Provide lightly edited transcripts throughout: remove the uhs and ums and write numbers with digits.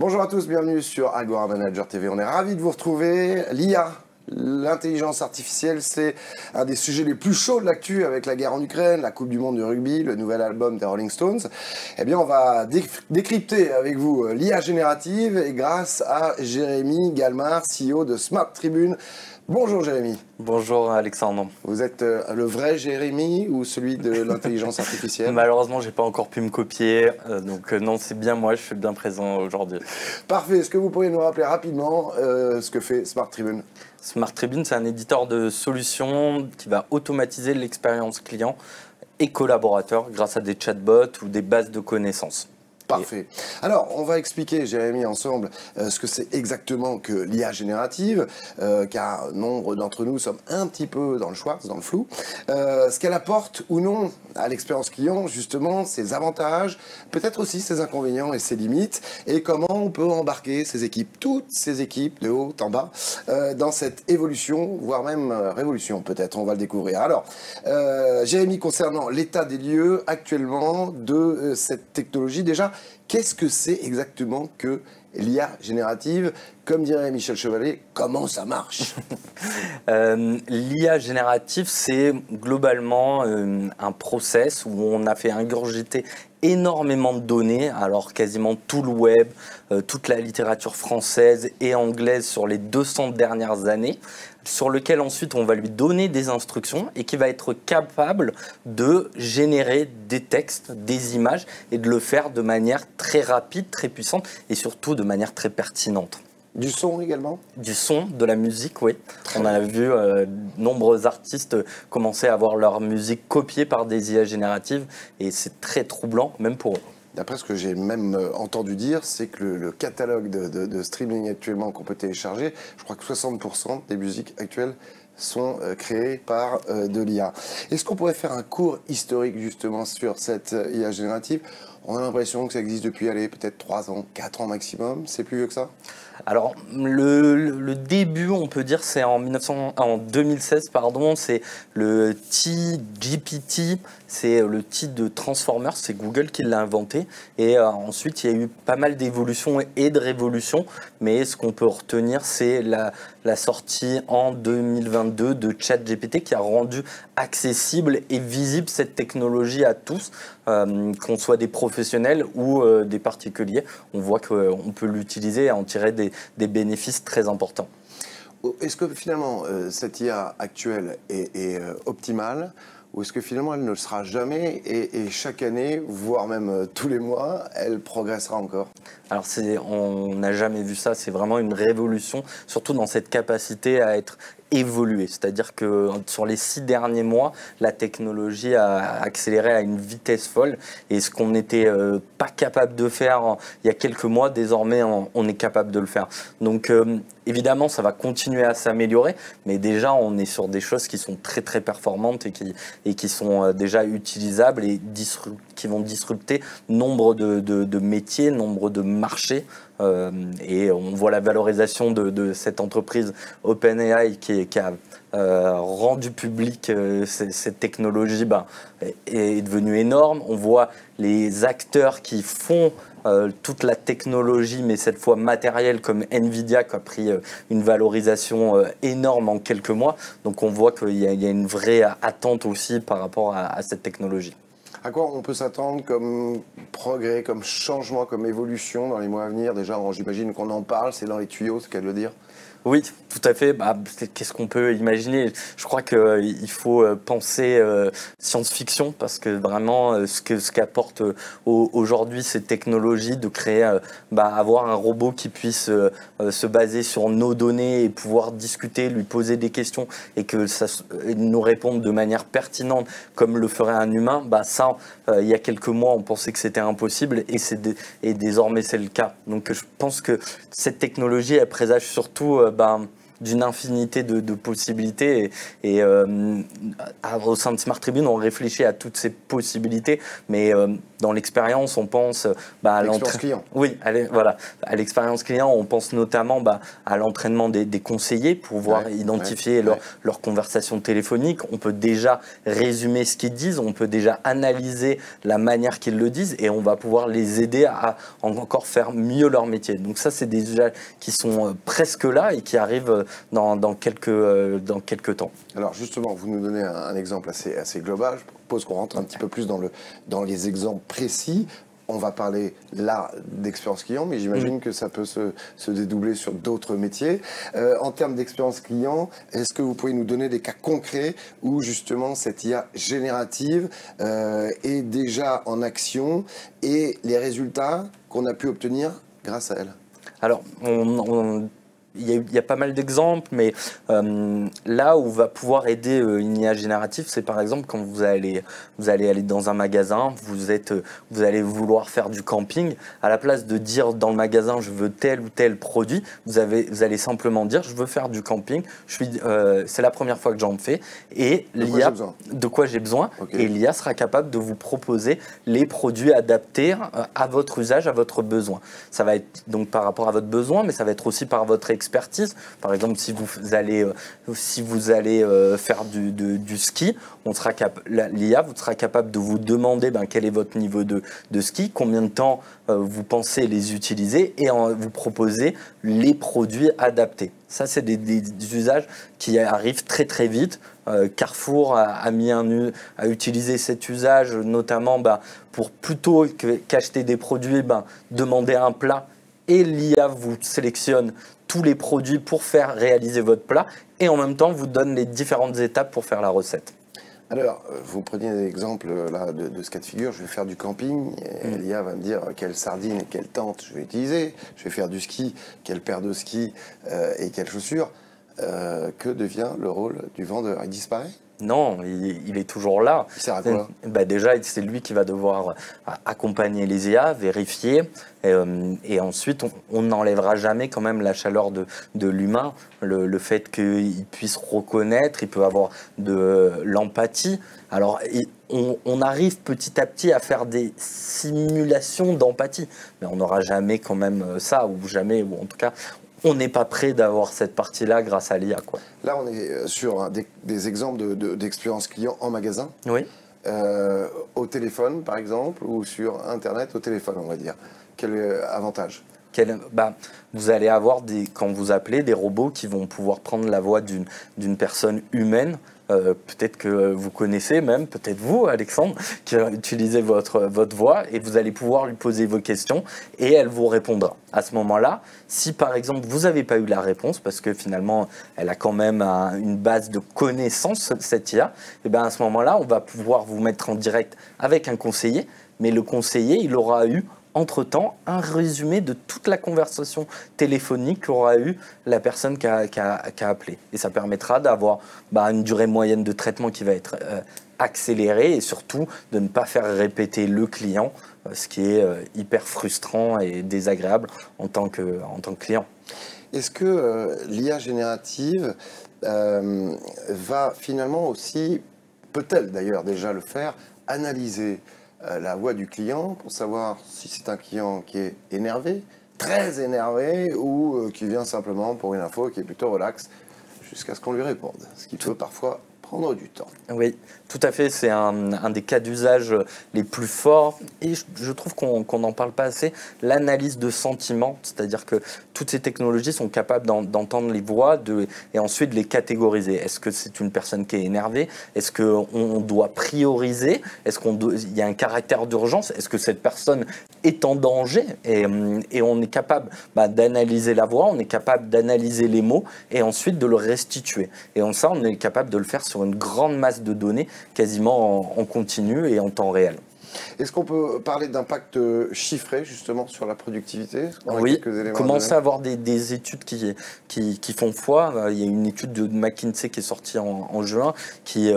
Bonjour à tous, bienvenue sur Agora Manager TV. On est ravis de vous retrouver. L'IA, l'intelligence artificielle, c'est un des sujets les plus chauds de l'actu avec la guerre en Ukraine, la Coupe du Monde de rugby, le nouvel album des Rolling Stones. Eh bien, on va décrypter avec vous l'IA générative et grâce à Jérémy Galmard, CEO de Smart Tribune. Bonjour Jérémy. Bonjour Alexandre. Vous êtes le vrai Jérémy ou celui de l'intelligence artificielle? Malheureusement, j'ai pas encore pu me copier, donc non, c'est bien moi, je suis bien présent aujourd'hui. Parfait. Est-ce que vous pourriez nous rappeler rapidement ce que fait Smart Tribune? Smart Tribune, c'est un éditeur de solutions qui va automatiser l'expérience client et collaborateur grâce à des chatbots ou des bases de connaissances. Parfait. Alors, on va expliquer, Jérémy, ensemble, ce que c'est exactement que l'IA générative, car nombre d'entre nous sommes un petit peu dans le schwartz, dans le flou. Ce qu'elle apporte ou non à l'expérience client, justement, ses avantages, peut-être aussi ses inconvénients et ses limites, et comment on peut embarquer ces équipes, toutes ces équipes, de haut en bas, dans cette évolution, voire même révolution, peut-être, on va le découvrir. Alors, Jérémy, concernant l'état des lieux actuellement de cette technologie, déjà, qu'est-ce que c'est exactement que l'IA générative? Comme dirait Michel Chevalet, comment ça marche? L'IA générative, c'est globalement un process où on a fait ingurgiter énormément de données, alors quasiment tout le web, toute la littérature française et anglaise sur les 200 dernières années, sur lequel ensuite on va lui donner des instructions et qui va être capable de générer des textes, des images et de le faire de manière très rapide, très puissante et surtout de manière très pertinente. Du son également? Du son, de la musique, oui. On a vu nombreux artistes commencer à avoir leur musique copiée par des IA génératives et c'est très troublant, même pour eux. D'après ce que j'ai même entendu dire, c'est que le catalogue de streaming actuellement qu'on peut télécharger, je crois que 60% des musiques actuelles sont créées par de l'IA. Est-ce qu'on pourrait faire un cours historique justement sur cette IA générative? On a l'impression que ça existe depuis, allez, peut-être 3 ans, 4 ans maximum. C'est plus vieux que ça? Alors, le début, on peut dire, c'est en 2016, pardon, c'est le T-GPT, c'est le T de Transformers, c'est Google qui l'a inventé. Et ensuite, il y a eu pas mal d'évolutions et de révolutions, mais ce qu'on peut retenir, c'est la sortie en 2022 de ChatGPT qui a rendu accessible et visible cette technologie à tous, qu'on soit des professionnels ou des particuliers. On voit qu'on peut l'utiliser et en tirer des bénéfices très importants. Est-ce que finalement cette IA actuelle est optimale, ou est-ce que finalement elle ne le sera jamais et chaque année, voire même tous les mois, elle progressera encore? Alors on n'a jamais vu ça, c'est vraiment une révolution, surtout dans cette capacité à être évoluée. C'est-à-dire que sur les 6 derniers mois, la technologie a accéléré à une vitesse folle et ce qu'on n'était pas capable de faire il y a quelques mois, désormais on est capable de le faire. Donc évidemment, ça va continuer à s'améliorer, mais déjà on est sur des choses qui sont très très performantes et qui sont déjà utilisables et qui vont disrupter nombre de métiers, nombre de marchés. Et on voit la valorisation de cette entreprise OpenAI qui a rendu public cette technologie est devenue énorme. On voit les acteurs qui font toute la technologie, mais cette fois matérielle, comme Nvidia, qui a pris une valorisation énorme en quelques mois. Donc on voit qu'il y a une vraie attente aussi par rapport à cette technologie. À quoi on peut s'attendre comme progrès, comme changement, comme évolution dans les mois à venir? Déjà, j'imagine qu'on en parle, c'est dans les tuyaux, c'est le cas de le dire. Oui, tout à fait. Qu'est-ce qu'on peut imaginer? Je crois qu'il faut penser science-fiction parce que vraiment, ce qu'apportent aujourd'hui ces technologies, de créer, avoir un robot qui puisse se baser sur nos données et pouvoir discuter, lui poser des questions et que ça nous réponde de manière pertinente comme le ferait un humain, ça, il y a quelques mois, on pensait que c'était impossible et désormais c'est le cas. Donc je pense que cette technologie, elle présage surtout d'une infinité de possibilités au sein de Smart Tribune, on réfléchit à toutes ces possibilités, mais Dans l'expérience, on pense à l'expérience client. Oui, voilà, à l'expérience client, on pense notamment à l'entraînement des conseillers pour pouvoir identifier leur conversation téléphonique. On peut déjà résumer ce qu'ils disent, on peut déjà analyser la manière qu'ils le disent et on va pouvoir les aider à encore faire mieux leur métier. Donc ça, c'est des usages qui sont presque là et qui arrivent dans quelques temps. Alors justement, vous nous donnez un exemple assez global. Je propose qu'on rentre un petit peu plus dans les exemples précis. On va parler là d'expérience client, mais j'imagine que ça peut se dédoubler sur d'autres métiers. En termes d'expérience client, est-ce que vous pouvez nous donner des cas concrets où justement cette IA générative est déjà en action et les résultats qu'on a pu obtenir grâce à elle? Alors, il y a pas mal d'exemples, mais là où va pouvoir aider une IA générative, c'est par exemple quand vous allez aller dans un magasin, vous allez vouloir faire du camping. À la place de dire dans le magasin je veux tel ou tel produit, vous allez simplement dire je veux faire du camping. C'est la première fois que j'en fais et l'IA de quoi j'ai besoin. Et l'IA sera capable de vous proposer les produits adaptés à votre usage, à votre besoin. Ça va être donc par rapport à votre besoin, mais ça va être aussi par votre expertise. Par exemple, si vous allez faire du ski, l'IA sera capable de vous demander quel est votre niveau de ski, combien de temps vous pensez les utiliser et vous proposer les produits adaptés. Ça, c'est des usages qui arrivent très très vite. Carrefour a utilisé cet usage notamment pour plutôt qu'acheter des produits, demander un plat et l'IA vous sélectionne tous les produits pour faire réaliser votre plat et en même temps vous donne les différentes étapes pour faire la recette. Alors, vous preniez l'exemple là de ce cas de figure, je vais faire du camping, et l'IA va me dire quelle sardine et quelle tente je vais utiliser, je vais faire du ski, quelle paire de ski et quelles chaussures. Que devient le rôle du vendeur? Il disparaît? Non, il est toujours là. Il sert à quoi? Déjà, c'est lui qui va devoir accompagner les IA, vérifier, et ensuite, on n'enlèvera jamais quand même la chaleur de l'humain, le fait qu'il puisse reconnaître, il peut avoir de l'empathie. Alors, on arrive petit à petit à faire des simulations d'empathie, mais on n'aura jamais quand même ça, ou en tout cas, on n'est pas prêt d'avoir cette partie-là grâce à l'IA, quoi. Là, on est sur des exemples d'expérience client en magasin. Oui. Au téléphone, par exemple, ou sur Internet au téléphone, on va dire. Quel avantage? Vous allez avoir, quand vous appelez, des robots qui vont pouvoir prendre la voix d'une personne humaine. Peut-être que vous connaissez même, peut-être vous, Alexandre, qui utilisez votre voix et vous allez pouvoir lui poser vos questions et elle vous répondra. À ce moment-là, si par exemple vous n'avez pas eu la réponse, parce que finalement elle a quand même une base de connaissances, cette IA, et à ce moment-là, on va pouvoir vous mettre en direct avec un conseiller, mais le conseiller, il aura eu entre-temps un résumé de toute la conversation téléphonique qu'aura eu la personne qui a appelé. Et ça permettra d'avoir une durée moyenne de traitement qui va être accélérée et surtout de ne pas faire répéter le client, ce qui est hyper frustrant et désagréable en tant que client. Est-ce que l'IA générative va finalement aussi, peut-elle d'ailleurs déjà le faire, analyser la voix du client pour savoir si c'est un client qui est énervé, très énervé, ou qui vient simplement pour une info qui est plutôt relax, jusqu'à ce qu'on lui réponde, ce qui peut parfois prendre du temps. Oui, tout à fait, c'est un des cas d'usage les plus forts et je trouve qu'on n'en parle pas assez, l'analyse de sentiments, c'est-à-dire que toutes ces technologies sont capables d'entendre les voix et ensuite de les catégoriser. Est-ce que c'est une personne qui est énervée? Est-ce qu'on doit prioriser? Est-ce qu'il y a un caractère d'urgence? Est-ce que cette personne est en danger? Et on est capable d'analyser la voix, on est capable d'analyser les mots et ensuite de le restituer. Et ça, on est capable de le faire sur une grande masse de données, quasiment en continu et en temps réel. Est-ce qu'on peut parler d'impact chiffré justement sur la productivité? Oui, commencer à avoir des études qui font foi. Il y a une étude de McKinsey qui est sortie en juin qui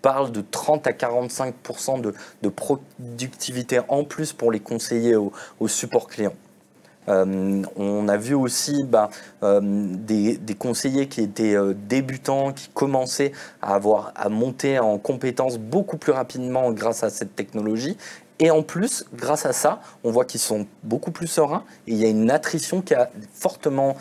parle de 30 à 45% de productivité en plus pour les conseillers au support client. On a vu aussi des conseillers qui étaient débutants, qui commençaient à monter en compétences beaucoup plus rapidement grâce à cette technologie Et en plus, grâce à ça, on voit qu'ils sont beaucoup plus sereins et il y a une attrition qui a fortement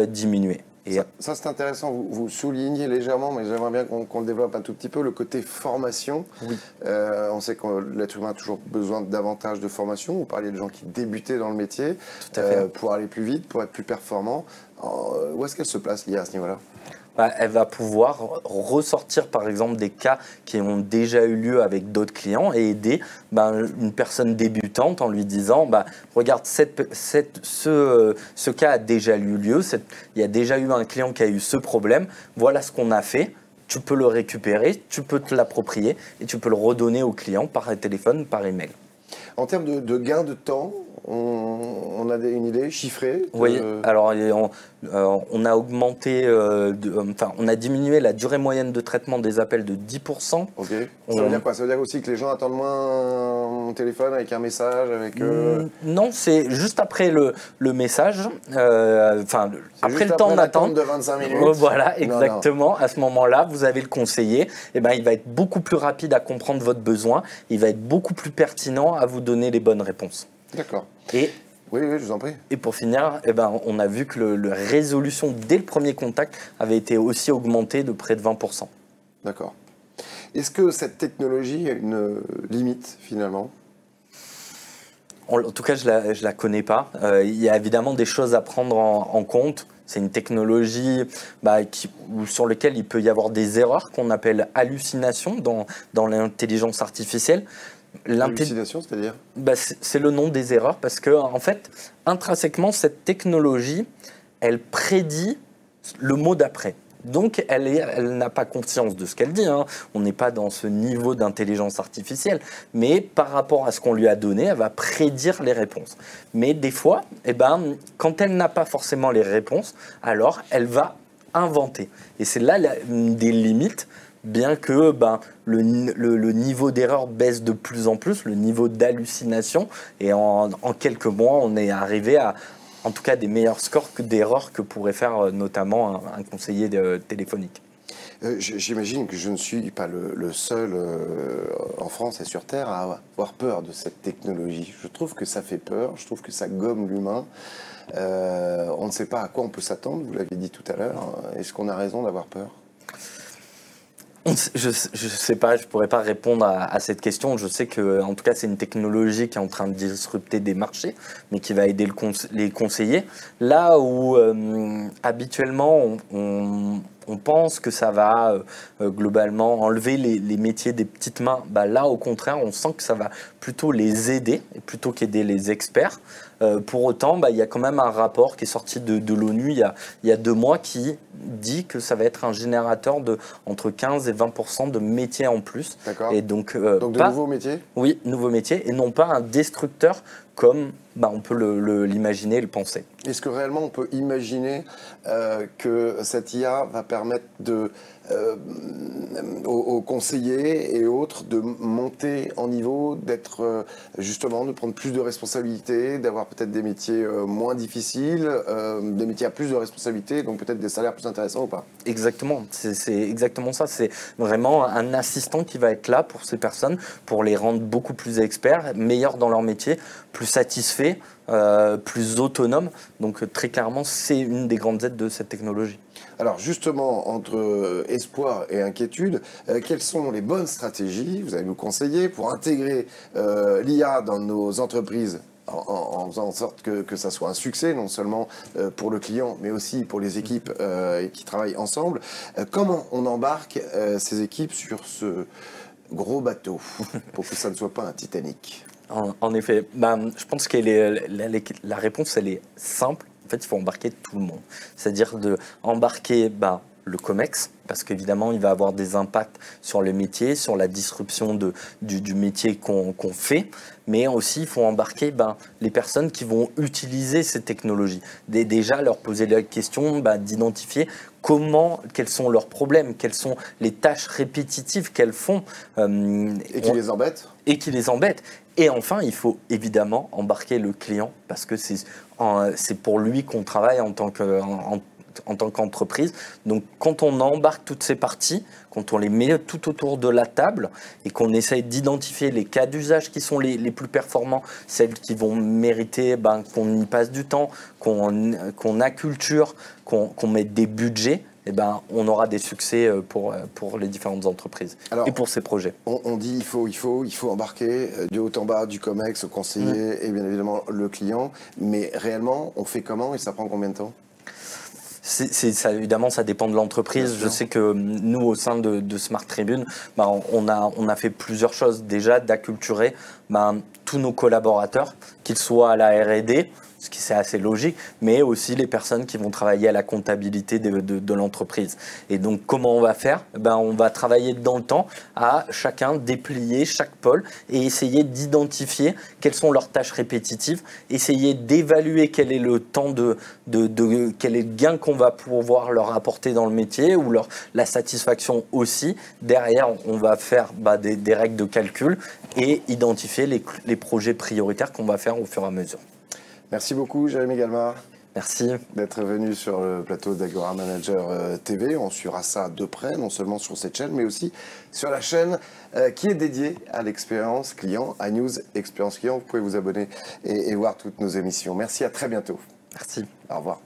diminué. Et ça c'est intéressant, vous soulignez légèrement, mais j'aimerais bien qu'on le développe un tout petit peu, le côté formation. Oui. On sait que l'être humain a toujours besoin davantage de formation. Vous parliez de gens qui débutaient dans le métier pour aller plus vite, pour être plus performants. Où est-ce qu'elle se place, l'IA, à ce niveau-là? Elle va pouvoir ressortir par exemple des cas qui ont déjà eu lieu avec d'autres clients et aider une personne débutante en lui disant regarde, ce cas a déjà eu lieu, il y a déjà eu un client qui a eu ce problème, voilà ce qu'on a fait, tu peux le récupérer, tu peux te l'approprier et tu peux le redonner au client par téléphone, par email. En termes de gain de temps, on a une idée chiffrée Oui, alors on a augmenté, on a diminué la durée moyenne de traitement des appels de 10%. Ok. Ça veut dire quoi? Ça veut dire aussi que les gens attendent moins un téléphone avec un message Non, c'est juste après le message, après le temps d'attente de 25 minutes. Voilà, exactement. Non. À ce moment-là, vous avez le conseiller. Et il va être beaucoup plus rapide à comprendre votre besoin. Il va être beaucoup plus pertinent à vous donner les bonnes réponses. D'accord. Oui, je vous en prie. Et pour finir, on a vu que la résolution dès le premier contact avait été aussi augmentée de près de 20%. D'accord. Est-ce que cette technologie a une limite finalement? En tout cas, je la connais pas. Il y a évidemment des choses à prendre en compte. C'est une technologie sur laquelle il peut y avoir des erreurs qu'on appelle hallucinations dans l'intelligence artificielle. L'hallucination, c'est-à-dire c'est le nom des erreurs parce que, en fait, intrinsèquement, cette technologie, elle prédit le mot d'après. Donc, elle n'a pas conscience de ce qu'elle dit. On n'est pas dans ce niveau d'intelligence artificielle. Mais par rapport à ce qu'on lui a donné, elle va prédire les réponses. Mais des fois, quand elle n'a pas forcément les réponses, alors elle va inventer. Et c'est là des limites. Bien que le niveau d'erreur baisse de plus en plus, le niveau d'hallucination, et en quelques mois, on est arrivé à, en tout cas, des meilleurs scores d'erreurs que pourrait faire notamment un conseiller téléphonique. J'imagine que je ne suis pas le seul en France et sur Terre à avoir peur de cette technologie. Je trouve que ça fait peur, je trouve que ça gomme l'humain. On ne sait pas à quoi on peut s'attendre, vous l'avez dit tout à l'heure. Est-ce qu'on a raison d'avoir peur ? Je sais pas, je pourrais pas répondre à cette question. Je sais que, en tout cas, c'est une technologie qui est en train de disrupter des marchés, mais qui va aider les conseillers. Là où habituellement on pense que ça va globalement enlever les métiers des petites mains, là au contraire, on sent que ça va plutôt les aider, plutôt qu'aider les experts. Pour autant, il y a quand même un rapport qui est sorti de l'ONU il y a 2 mois qui dit que ça va être un générateur de entre 15 et 20% de métiers en plus. D'accord. Et donc de nouveaux métiers ? Oui, nouveaux métiers, et non pas un destructeur comme on peut l'imaginer et le penser. Est-ce que réellement on peut imaginer que cette IA va permettre aux conseillers et autres de monter en niveau, d'être justement, de prendre plus de responsabilités, d'avoir peut-être des métiers moins difficiles, des métiers à plus de responsabilités, donc peut-être des salaires plus intéressants ou pas? Exactement, c'est exactement ça. C'est vraiment un assistant qui va être là pour ces personnes, pour les rendre beaucoup plus experts, meilleurs dans leur métier, plus satisfaits, plus autonomes. Donc très clairement, c'est une des grandes aides de cette technologie. Alors justement, entre espoir et inquiétude, quelles sont les bonnes stratégies, vous allez nous conseiller, pour intégrer l'IA dans nos entreprises en faisant en sorte que ça soit un succès, non seulement pour le client, mais aussi pour les équipes qui travaillent ensemble. Comment on embarque ces équipes sur ce gros bateau pour que ça ne soit pas un Titanic? En effet, je pense que la réponse, elle est simple. En fait, il faut embarquer tout le monde. C'est-à-dire d'embarquer le COMEX, parce qu'évidemment, il va avoir des impacts sur les métiers, sur la disruption du métier qu'on fait. Mais aussi, il faut embarquer les personnes qui vont utiliser ces technologies. Déjà, leur poser la question d'identifier quels sont leurs problèmes, quelles sont les tâches répétitives qu'elles font. Et qui les embêtent. Et qui les embêtent. Et enfin, il faut évidemment embarquer le client, parce que c'est pour lui qu'on travaille en tant qu'entreprise. Donc quand on embarque toutes ces parties, quand on les met tout autour de la table et qu'on essaye d'identifier les cas d'usage qui sont les plus performants, celles qui vont mériter qu'on y passe du temps, qu'on acculture, qu'on mette des budgets, on aura des succès pour les différentes entreprises. Alors, et pour ces projets. On dit il faut embarquer du haut en bas, du COMEX, au conseiller et bien évidemment le client. Mais réellement, on fait comment et ça prend combien de temps ? Ça, évidemment, ça dépend de l'entreprise. Je sais que nous, au sein de Smart Tribune, on a fait plusieurs choses. Déjà, d'acculturer tous nos collaborateurs, qu'ils soient à la R&D, ce qui c'est assez logique, mais aussi les personnes qui vont travailler à la comptabilité de l'entreprise. Et donc, comment on va faire ? On va travailler dans le temps à chacun déplier chaque pôle et essayer d'identifier quelles sont leurs tâches répétitives, essayer d'évaluer quel est le temps quel est le gain qu'on va pouvoir leur apporter dans le métier ou la satisfaction aussi. Derrière, on va faire des règles de calcul et identifier les projets prioritaires qu'on va faire au fur et à mesure. Merci beaucoup, Jérémy Galmard. Merci. D'être venu sur le plateau d'Agora Manager TV. On suivra ça de près, non seulement sur cette chaîne, mais aussi sur la chaîne qui est dédiée à l'expérience client, iNews Expérience Client. Vous pouvez vous abonner et voir toutes nos émissions. Merci, à très bientôt. Merci. Au revoir.